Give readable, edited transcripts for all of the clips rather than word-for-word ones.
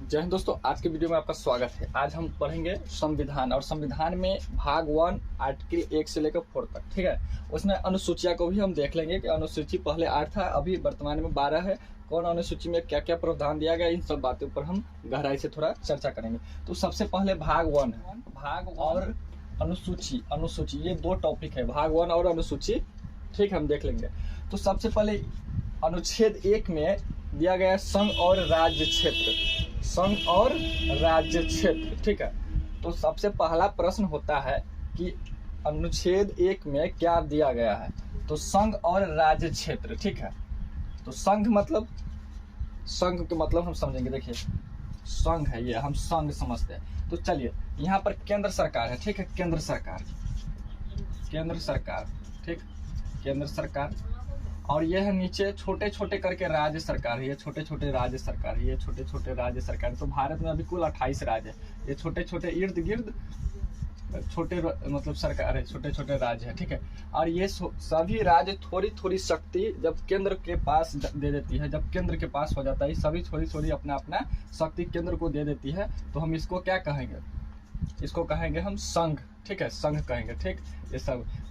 जय हिंद दोस्तों, आज के वीडियो में आपका स्वागत है। आज हम पढ़ेंगे संविधान और संविधान में भाग 1 आर्टिकल 1 से लेकर 4 तक। ठीक है, उसमें अनुसूचिया को भी हम देख लेंगे कि अनुसूची पहले 8 था, अभी वर्तमान में 12 है। कौन अनुसूची में क्या क्या प्रावधान दिया गया, इन सब बातों पर हम गहराई से थोड़ा चर्चा करेंगे। तो सबसे पहले भाग 1 है, भाग और अनुसूची। अनुसूची ये दो टॉपिक है, भाग 1 और अनुसूची। ठीक है, हम देख लेंगे। तो सबसे पहले अनुच्छेद 1 में दिया गया संघ और राज्य क्षेत्र। संघ और राज्य क्षेत्र, ठीक है। तो सबसे पहला प्रश्न होता है कि अनुच्छेद 1 में क्या दिया गया है। तो संघ और राज्य क्षेत्र, ठीक है। तो संघ मतलब, संघ के मतलब हम समझेंगे। देखिए संघ है, ये हम संघ समझते हैं। तो चलिए, यहाँ पर केंद्र सरकार है, ठीक है। केंद्र सरकार, केंद्र सरकार, ठीक, केंद्र सरकार। और यह है नीचे छोटे छोटे करके राज्य सरकार है, ये छोटे छोटे राज्य सरकार है, ये छोटे छोटे राज्य सरकार। तो भारत में अभी कुल 28 राज्य है। ये छोटे छोटे इर्द गिर्द छोटे मतलब सरकार है, छोटे छोटे राज्य है, ठीक है। और ये सभी राज्य थोड़ी थोड़ी शक्ति जब केंद्र के पास दे देती है, जब केंद्र के पास हो जाता है, सभी थोड़ी थोड़ी अपना अपना शक्ति केंद्र को दे देती है, तो हम इसको क्या कहेंगे, इसको कहेंगे हम संघ, ठीक है। संघ कहेंगे, ठीक।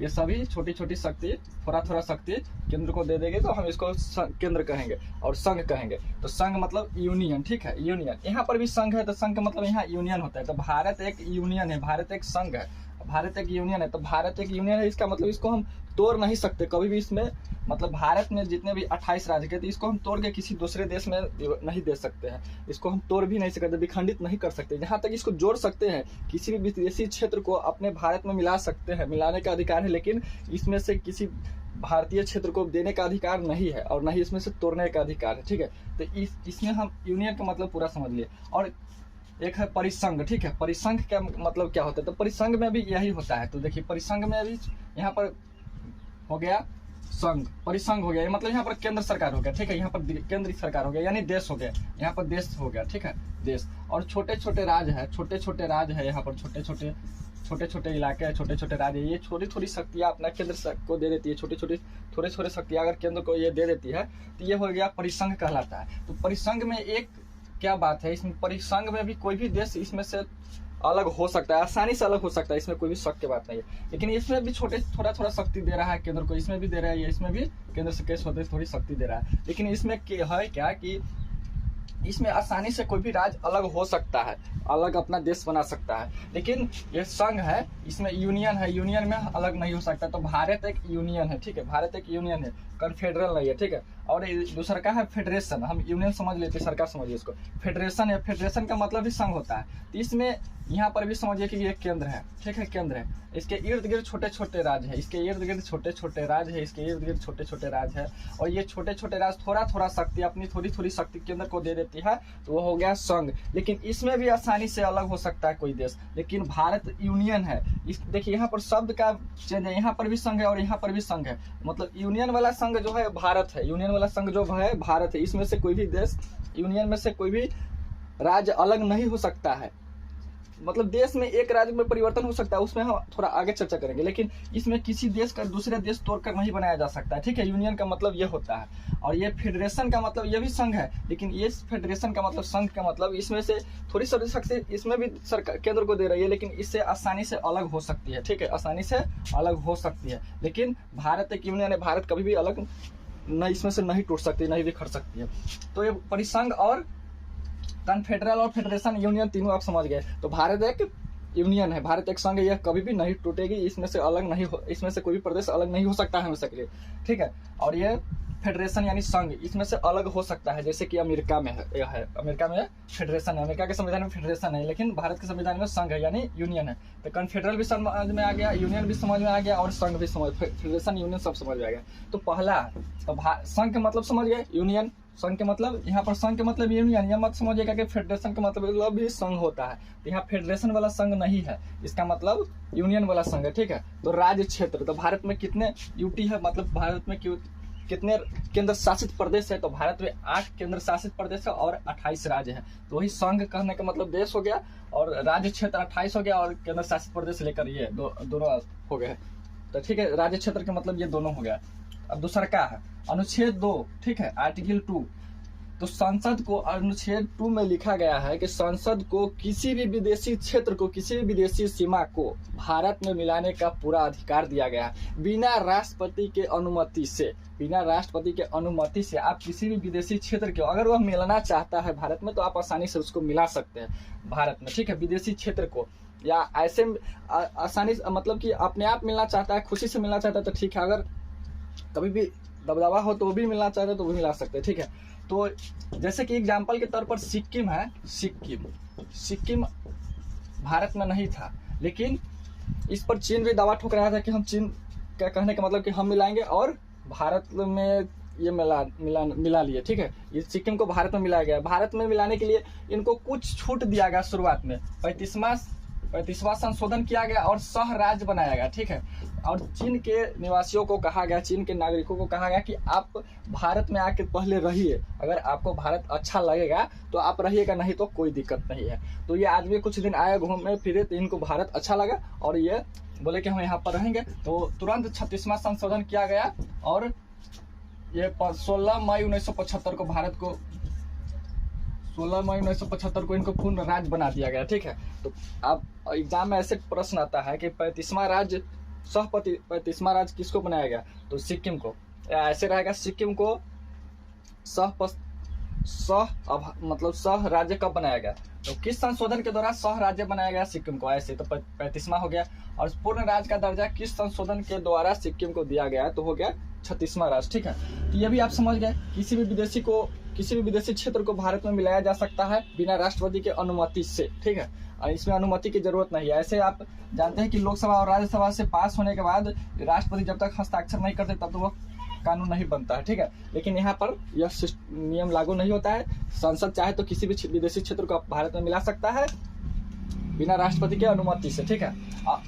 ये सभी छोटी छोटी शक्ति, थोड़ा थोड़ा शक्ति केंद्र को दे देंगे, तो हम इसको केंद्र कहेंगे और संघ कहेंगे। तो संघ मतलब यूनियन, ठीक है, यूनियन। यहाँ पर भी संघ है, तो संघ का मतलब यहाँ यूनियन होता है। तो भारत एक यूनियन है, भारत एक संघ है, भारत एक यूनियन है। तो भारत एक यूनियन है, इसका मतलब इसको हम तोड़ नहीं सकते कभी भी। इसमें मतलब भारत में जितने भी 28 राज्य के, तो इसको हम तोड़ के किसी दूसरे देश में नहीं दे सकते हैं। इसको हम तोड़ भी नहीं सकते, विखंडित नहीं कर सकते। जहाँ तक इसको जोड़ सकते हैं, किसी भी विदेशी क्षेत्र को अपने भारत में मिला सकते हैं, मिलाने का अधिकार है, लेकिन इसमें से किसी भारतीय क्षेत्र को देने का अधिकार नहीं है और नहीं इसमें से तोड़ने का अधिकार है, ठीक है। तो इसमें हम यूनियन का मतलब पूरा समझ लिए। और एक है परिसंघ, ठीक है। परिसंघ का मतलब क्या होता है, तो परिसंघ में भी यही होता है। तो देखिए परिसंघ में भी यहाँ पर हो गया संघ, परिसंघ हो गया, मतलब यहाँ पर केंद्र सरकार हो गया, ठीक है। यहाँ पर केंद्र सरकार हो गया, यानी देश हो गया, यहाँ पर देश हो गया, ठीक है, देश। और छोटे छोटे राज्य है, छोटे छोटे राज्य है, यहाँ पर छोटे छोटे इलाके हैं, छोटे छोटे राज्य। ये छोटी थोड़ी शक्तियाँ अपना केंद्र को दे देती है, छोटी छोटी थोड़े थोड़े शक्तियाँ अगर केंद्र को ये दे देती है, तो ये हो गया परिसंघ कहलाता है। तो परिसंघ में एक क्या बात है, इसमें परिसंघ में भी कोई भी देश इसमें से अलग हो सकता है, आसानी से अलग हो सकता है, इसमें कोई भी शक की बात नहीं है। लेकिन इसमें भी थोड़ा थोड़ा शक्ति दे रहा है केंद्र को, इसमें भी दे रहा है, इसमें भी केंद्र से केस होते थोड़ी शक्ति दे रहा है। लेकिन इसमें है क्या कि इसमें आसानी से कोई भी राज्य अलग हो सकता है, अलग अपना देश बना सकता है। लेकिन ये संघ है, इसमें यूनियन है, यूनियन में अलग नहीं हो सकता। तो भारत एक यूनियन है, ठीक है, भारत एक यूनियन है, कन्फेडरल नहीं है, ठीक है। और दूसरा का है फेडरेशन, हम यूनियन समझ लेते हैं, सरकार समझिए इसको। फेडरेशन है, फेडरेशन का मतलब भी संघ होता है। तो इसमें यहाँ पर भी समझिए कि ये केंद्र है, ठीक है, केंद्र है। इसके इर्द गिर्द छोटे छोटे राज्य है, इसके इर्द गिर्द छोटे छोटे राज्य है, इसके इर्द गिर्द छोटे छोटे राज्य है। और ये छोटे छोटे राज्य थोड़ा थोड़ा शक्ति, अपनी थोड़ी थोड़ी शक्ति केंद्र को दे देती है, तो वो हो गया संघ। लेकिन इसमें भी आसानी से अलग हो सकता है कोई देश, लेकिन भारत यूनियन है। इस देखिए यहाँ पर शब्द का चेंज है, यहाँ पर भी संघ है और यहाँ पर भी संघ है। मतलब यूनियन वाला संघ जो है भारत है, यूनियन वाला संघ जो है भारत है। इसमें से कोई भी देश, यूनियन में से कोई भी राज्य अलग नहीं हो सकता है। मतलब देश में एक राज्य में परिवर्तन हो सकता है, उसमें हम थोड़ा आगे चर्चा करेंगे। लेकिन इसमें किसी देश का दूसरे देश तोड़कर नहीं बनाया जा सकता है, ठीक है। यूनियन का मतलब ये होता है। और ये फेडरेशन का मतलब ये भी संघ है, लेकिन ये फेडरेशन का मतलब, संघ का मतलब इसमें से थोड़ी सी शक्ति इसमें भी सरकार केंद्र को दे रही है, लेकिन इससे आसानी से अलग हो सकती है, ठीक है, आसानी से अलग हो सकती है। लेकिन भारत एक यूनियन है, भारत कभी भी अलग नहीं, इसमें से नहीं टूट सकती, नहीं बिखर सकती है। तो ये परिसंघ और कन्फेडरल और फेडरेशन, यूनियन तीनों आप समझ गए। तो भारत एक यूनियन है, भारत एक संघ है, यह कभी भी नहीं टूटेगी, इसमें से अलग नहीं हो, इसमें से कोई भी प्रदेश अलग नहीं हो सकता है हमेशा के लिए, ठीक है। और ये फेडरेशन यानी संघ, इसमें से अलग हो सकता है, जैसे कि अमेरिका में है, अमेरिका में फेडरेशन है, अमेरिका के संविधान में फेडरेशन है, लेकिन भारत के संविधान में संघ है यानी यूनियन है। तो कन्फेडरल भी समझ में आ गया, यूनियन भी समझ में आ गया और संघ भी समझ, फेडरेशन यूनियन सब समझ में आ गया। तो पहला तो संघ का मतलब समझ गए, यूनियन। संघ के मतलब, यहाँ पर संघ के मतलब यूनियन, यह मत समझिएगा कि फेडरेशन का मतलब भी संघ होता है। तो यहाँ फेडरेशन वाला संघ नहीं है, इसका मतलब यूनियन वाला संघ है, ठीक है। तो राज्य क्षेत्र, तो भारत में कितने यूटी है, मतलब भारत में कितने केंद्र शासित प्रदेश है, तो भारत में 8 केंद्र शासित प्रदेश है और 28 राज्य है। तो वही संघ कहने का मतलब देश हो गया, और राज्य क्षेत्र 28 हो गया, और केंद्र शासित प्रदेश लेकर ये दोनों हो गए। तो ठीक है, राज्य क्षेत्र का मतलब ये दोनों हो गया। अब दूसरा क्या है, अनुच्छेद 2, ठीक है, आर्टिकल 2। तो संसद को अनुच्छेद 2 में लिखा गया है कि संसद को किसी भी विदेशी क्षेत्र को, किसी भी विदेशी सीमा को भारत में मिलाने का पूरा अधिकार दिया गया है, बिना राष्ट्रपति के अनुमति से। बिना राष्ट्रपति के अनुमति से आप किसी भी विदेशी क्षेत्र के, अगर वह मिलना चाहता है भारत में, तो आप आसानी से उसको मिला सकते हैं भारत में, ठीक है। विदेशी क्षेत्र को या ऐसे आसानी से, मतलब कि अपने आप मिलना चाहता है, खुशी से मिलना चाहता है तो ठीक है, अगर कभी भी दबदबा हो तो वो भी मिलना चाहते हैं तो वो मिला सकते हैं, ठीक है। तो जैसे कि एग्जाम्पल के तौर पर सिक्किम है, सिक्किम भारत में नहीं था, लेकिन इस पर चीन भी दावा ठोक रहा था कि हम, चीन का कहने का मतलब कि हम मिलाएंगे और भारत में ये मिला लिए, ठीक है। ये सिक्किम को भारत में मिलाया गया। भारत में मिलाने के लिए इनको कुछ छूट दिया गया शुरुआत में, 35वां संशोधन किया गया और सह राज्य बनाया गया, ठीक है। और चीन के निवासियों को कहा गया, चीन के नागरिकों को कहा गया कि आप भारत में आके पहले रहिए, अगर आपको भारत अच्छा लगेगा तो आप रहिएगा, नहीं तो कोई दिक्कत नहीं है। तो ये आदमी कुछ दिन आए, घूमे फिरे, तो इनको भारत अच्छा लगा और ये बोले कि हम यहाँ पर रहेंगे। तो तुरंत 36वां संशोधन किया गया और ये 16 मई 1975 को भारत को, 16 मई 1975 को इनको पूर्ण राज्य बना दिया गया, ठीक है। तो अब एग्जाम में ऐसे प्रश्न आता है कि 35वां राज्य किसको बनाया गया, तो सिक्किम को। ऐसे रहेगा, सिक्किम को सह राज्य कब बनाया गया, तो किस संशोधन के द्वारा सह राज्य बनाया गया सिक्किम को, ऐसे तो 35वां हो गया। और पूर्ण राज्य का दर्जा किस संशोधन के द्वारा सिक्किम को दिया गया, तो हो गया 36वां राज्य, ठीक है। तो ये भी आप समझ गए, किसी भी विदेशी क्षेत्र को भारत में मिलाया जा सकता है बिना राष्ट्रपति के अनुमति से, ठीक है। और इसमें अनुमति की जरूरत नहीं है। ऐसे आप जानते हैं कि लोकसभा और राज्यसभा से पास होने के बाद राष्ट्रपति जब तक हस्ताक्षर नहीं करते तब तो वह कानून नहीं बनता है, ठीक है। लेकिन यहाँ पर यह नियम लागू नहीं होता है। संसद चाहे तो किसी भी विदेशी क्षेत्र को भारत में मिला सकता है बिना राष्ट्रपति के अनुमति से, ठीक है।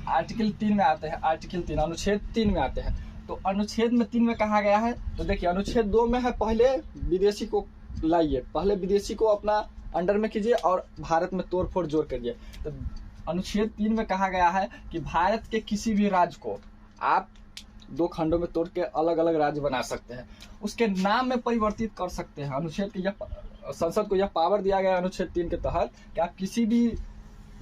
आर्टिकल 3 में आते हैं, आर्टिकल 3 अनुच्छेद 3 में आते हैं। तो अनुच्छेद में 3 में कहा गया है, तो देखिए अनुच्छेद 2 में है पहले विदेशी को लाइए, पहले विदेशी को अपना अंडर में कीजिए और भारत में तोड़ फोड़ जोड़ करिए। तो अनुच्छेद 3 में कहा गया है कि भारत के किसी भी राज्य को आप 2 खंडों में तोड़ के अलग अलग राज्य बना सकते हैं, उसके नाम में परिवर्तित कर सकते हैं। अनुच्छेद के संसद को यह पावर दिया गया अनुच्छेद 3 के तहत कि आप किसी भी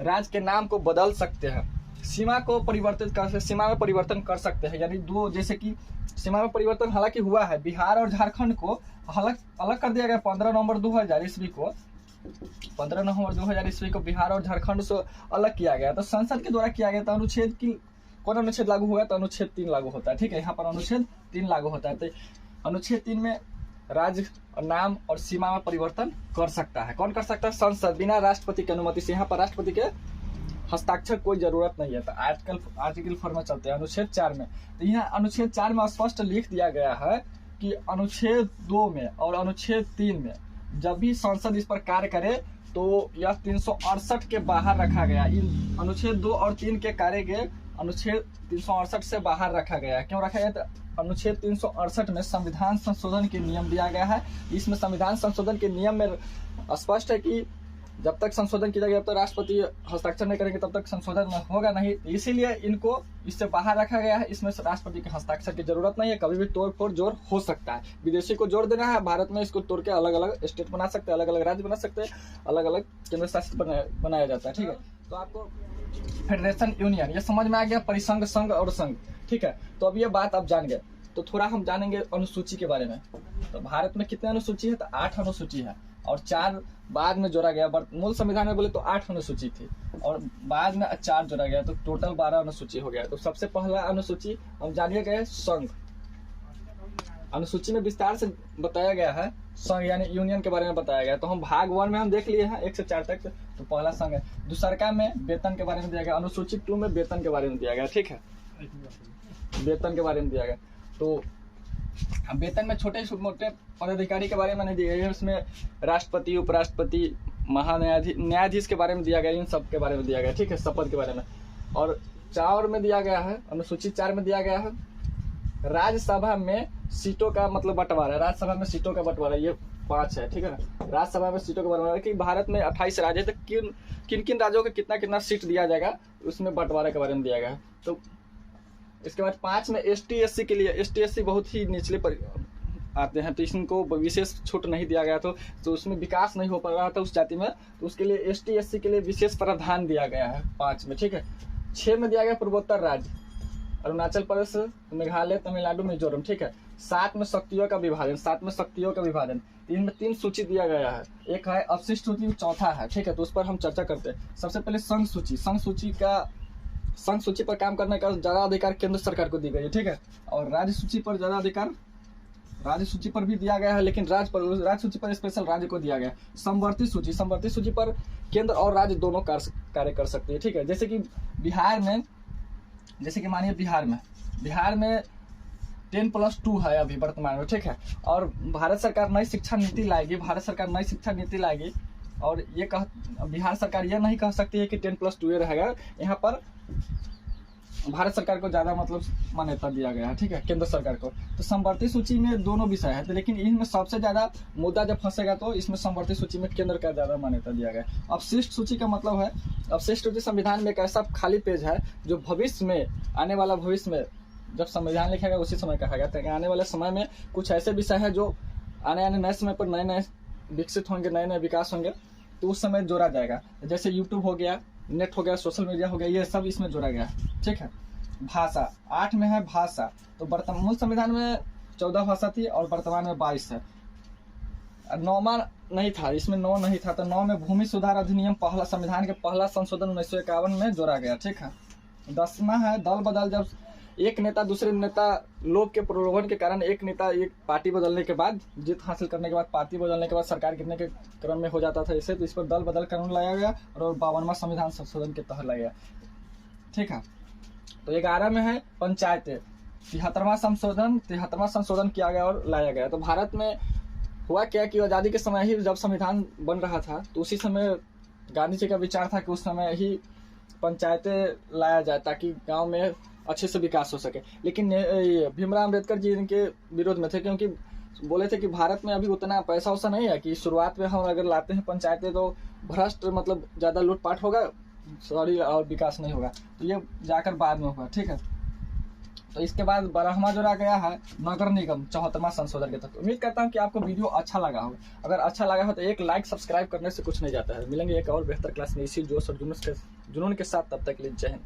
राज्य के नाम को बदल सकते हैं, सीमा को परिवर्तित कर सकते, सीमा में परिवर्तन कर सकते हैं। यानी दो, जैसे कि सीमा में परिवर्तन हालांकि हुआ है, बिहार और झारखंड को अलग कर दिया गया 15 नवंबर 2000 ईस्वी को, 15 नवंबर 2000 ईस्वी को बिहार और झारखंड से अलग किया गया। तो संसद के द्वारा किया गया था। अनुच्छेद की कौन अनुच्छेद लागू हुआ, तो अनुच्छेद 3 लागू होता है, ठीक है। यहाँ पर अनुच्छेद 3 लागू होता है। तो अनुच्छेद 3 में राज्य नाम और सीमा में परिवर्तन कर सकता है। कौन कर सकता है, संसद, बिना राष्ट्रपति की अनुमति से। यहाँ पर राष्ट्रपति के हस्ताक्षर कोई जरूरत नहीं है। तो आर्टिकल 4 में चलते हैं, अनुच्छेद 4 में। तो यहाँ अनुच्छेद 4 में स्पष्ट लिख दिया गया है कि अनुच्छेद 2 में और अनुच्छेद 3 में जब भी संसद इस पर कार्य करे तो यह 368 के बाहर रखा गया। इन अनुच्छेद 2 और 3 के कार्य के अनुच्छेद 368 से बाहर रखा गया है। क्यों रखा गया, तो अनुच्छेद 368 में संविधान संशोधन के नियम दिया गया है। इसमें संविधान संशोधन के नियम में स्पष्ट है कि जब तक संशोधन किया गया, जब तक राष्ट्रपति हस्ताक्षर नहीं करेंगे तब तक संशोधन होगा नहीं। इसीलिए इनको इससे बाहर रखा गया है। इसमें राष्ट्रपति के हस्ताक्षर की जरूरत नहीं है। कभी भी तोड़ फोड़ जोड़ हो सकता है। विदेशी को जोड़ देना है, भारत में इसको तोड़ के अलग अलग स्टेट बना सकते हैं, अलग अलग राज्य बना सकते हैं, अलग अलग केंद्र शासित बनाया जाता है, ठीक है। तो आपको फेडरेशन, यूनियन, ये समझ में आ गया, परिसंघ, संघ और संघ, ठीक है। तो अब ये बात आप जान गए। तो थोड़ा हम जानेंगे अनुसूची के बारे में। तो भारत में कितने अनुसूची है, तो 8 अनुसूची है और 4 बाद में जोड़ा गया। मूल संविधान में बोले तो 8 अनुसूची थी और बाद में 4 जोड़ा गया, तो टोटल 12 अनुसूची हो गया। तो सबसे पहला अनुसूची हम जानिए गए संघ। अनुसूची में विस्तार से बताया गया है संघ यानी यूनियन के बारे में बताया गया। तो हम भाग 1 में हम देख लिए हैं 1 से 4 तक। तो पहला संघ है। दूसरका में वेतन के बारे में दिया गया। अनुसूची 2 में वेतन के बारे में दिया गया, ठीक है, वेतन के बारे में दिया गया। तो वेतन में छोटे मोटे पदाधिकारी के बारे में नहीं दिया गया। इसमें राष्ट्रपति, उपराष्ट्रपति, न्यायाधीश के बारे में दिया गया, इन सब के बारे में दिया गया, ठीक है, शपथ के बारे में। और 4 में दिया गया है, अनुसूची 4 में दिया गया है राज्यसभा में सीटों का मतलब बंटवारा। राज्यसभा में सीटों का बंटवारा, ये 5 है, ठीक है ना। राज्यसभा में सीटों का बंटवारा कि भारत में 28 राज्य है, तो किन राज्यों को कितना सीट दिया जाएगा, उसमें बंटवारे के बारे में दिया गया है। तो इसके बाद 5 में ST SC के लिए, ST SC बहुत ही निचले आते हैं तो इनको विशेष छूट नहीं दिया गया, तो उसमें विकास नहीं हो पा रहा था उस जाति में, तो उसके लिए ST SC के लिए विशेष प्रावधान दिया गया है 5 में, ठीक है। 6 में दिया गया पूर्वोत्तर राज्य, अरुणाचल प्रदेश, मेघालय, तमिलनाडु, मिजोरम, ठीक है। 7 में शक्तियों का विभाजन, 7 में शक्तियों का विभाजन। 3 में 3 सूची दिया गया है, एक है अवशिष्ट सूची, चौथा है, ठीक है। तो उस पर हम चर्चा करते हैं। सबसे पहले संघ सूची। संघ सूची पर काम करने का ज्यादा अधिकार केंद्र सरकार को दी गई है, ठीक है। और राज्य सूची पर ज्यादा अधिकार राज्य सूची पर भी दिया गया है, लेकिन राज्य सूची पर स्पेशल राज्य को दिया गया है। समवर्ती सूची पर केंद्र और राज्य दोनों कार्य कर सकते हैं, ठीक है। जैसे कि मानिए बिहार में 10+2 है अभी वर्तमान में, ठीक है। और भारत सरकार नई शिक्षा नीति लाएगी, और ये बिहार सरकार यह नहीं कह सकती है कि 10+2 रहेगा। यहाँ पर भारत सरकार को ज्यादा मतलब मान्यता दिया गया है, ठीक है, केंद्र सरकार को। तो समवर्ती सूची में दोनों विषय है, तो लेकिन इनमें सबसे ज्यादा मुद्दा जब फंसेगा तो इसमें समवर्ती सूची में केंद्र का ज्यादा मान्यता दिया गया है। अवशिष्ट सूची का मतलब है, अवशिष्ट सूची संविधान में एक ऐसा खाली पेज है जो भविष्य में जब संविधान लिखेगा उसी समय कहा गया था, आने वाले समय में कुछ ऐसे विषय है जो आने नए समय पर नए विकसित होंगे, नए विकास होंगे, तो उस समय जोड़ा जाएगा। जैसे यूट्यूब हो गया, नेट हो गया, सोशल मीडिया हो गया, ये सब इसमें जोड़ा गया है, ठीक है। भाषा 8 में है भाषा, तो मूल संविधान में 14 भाषा थी और वर्तमान में 22 है। 9वां नहीं था, इसमें 9 नहीं था, तो 9 में भूमि सुधार अधिनियम संविधान के पहला संशोधन 1951 में जोड़ा गया, ठीक है। 10वां है दल बदल। जब एक नेता दूसरे नेता लोभ के प्रलोभन के कारण एक पार्टी बदलने के बाद, जीत हासिल करने के बाद, पार्टी बदलने के बाद सरकार गिरने के क्रम में हो जाता था इसे, तो इस पर दल बदल कानून लाया गया और 52वां संविधान संशोधन के तहत लाया गया, ठीक है। तो 11 में है पंचायतें। 73वां संशोधन किया गया और लाया गया। तो भारत में हुआ क्या कि आज़ादी के समय ही जब संविधान बन रहा था, तो उसी समय गांधी जी का विचार था कि उस समय ही पंचायतें लाया जाए ताकि गांव में अच्छे से विकास हो सके। लेकिन भीमराव अम्बेडकर जी इनके विरोध में थे, क्योंकि बोले थे कि भारत में अभी उतना पैसा वैसा नहीं है कि शुरुआत में हम अगर लाते हैं पंचायतें तो भ्रष्ट मतलब ज़्यादा लूटपाट होगा, सॉरी, और विकास नहीं होगा। तो ये जाकर बाद में होगा, ठीक है। तो इसके बाद 12वां जोड़ा गया है नगर निगम 74वां संशोधन के तहत। उम्मीद करता हूँ कि आपको वीडियो अच्छा लगा हो। अगर अच्छा लगा हो तो एक लाइक सब्सक्राइब करने से कुछ नहीं जाता है। मिलेंगे एक और बेहतर क्लास में इसी जोश और जुनून के साथ, तब तक के लिए जय हिंद।